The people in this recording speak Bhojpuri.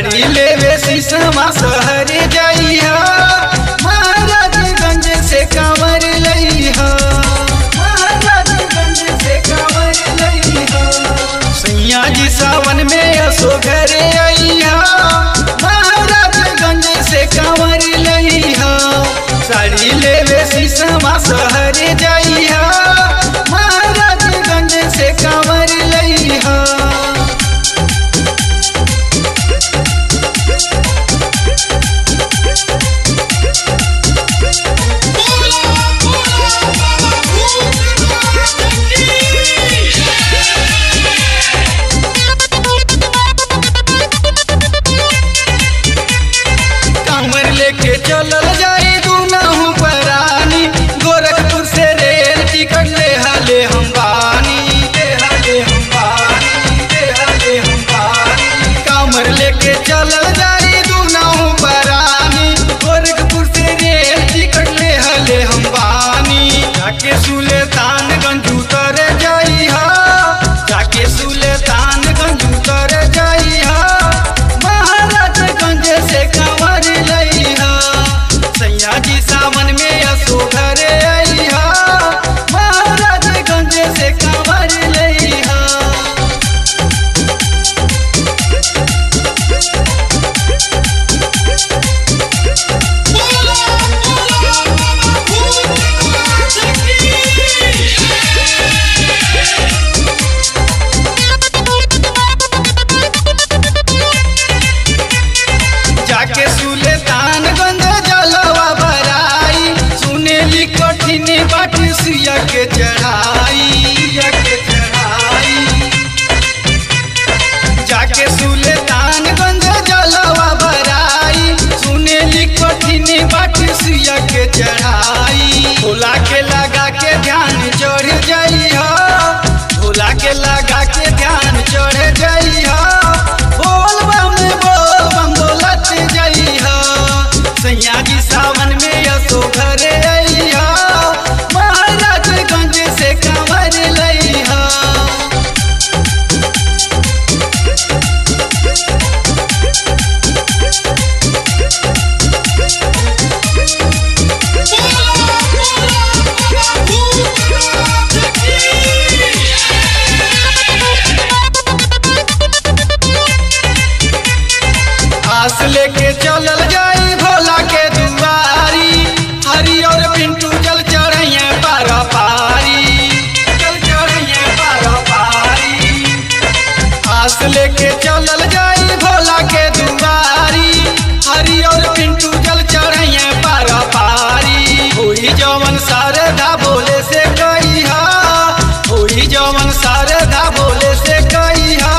साड़ी लेवे शीशमा शहर जइहा, महाराजगंज से कांवर लइहा, महाराजगंज से कांवर लइहा। सैया जी सावन में असो घरे अइहा, महाराजगंज से कांवर लइहा। साड़ी लेवे शीशमा शहर जइहा, महाराजगंज से कांवर लइहा। लेके चलल जाई दुनहु परानी, गोरखपुर से रेल टिकट ले हले हम बानी, ले हले हम बानी, ले हले हम बानी। कांवर लेके चलल जाई दुनहु परानी, गोरखपुर से रेल टिकट ले हले हम बानी। जाके सुल्तानगंज उतर जाइहा, जाके सुल्तानगंज उतर जाइहा, महाराजगंज से कांवर लइहा। सैया जी सावन में असो घरे अइहा, महाराजगंज से कांवर लइहा। जाके सुल्तानगंज जलवा भराई, सुनेली कठिन बाट सिया के चढ़ाई, सिया के चढ़ाई। जाके सुल्तानगंज जलवा भराई, सुनेली कठिन बाट सिया के चढ़ाई। भोला के लगा के ध्यान चढ़ जाइहा, भोला के लगा के ध्यान चढ़ जाइहा। बोल बम बोलत जइहा, सैया जी सावन में असो घरे अइहा, महाराजगंज से कांवर लइहा। आस लेके चलल जाई भोला के दुआरी, हरि और पिंटू जल चढ़ैया पारा पारी, जल चढ़ैया पारा पारी। आस लेके चलल जाई भोला के दुआरी, हरि और पिंटू जल चढ़ैया पारा पारी। होई जवन शारदा बोले से कहिहा, होई जवन शारदा बोले से कहिहा,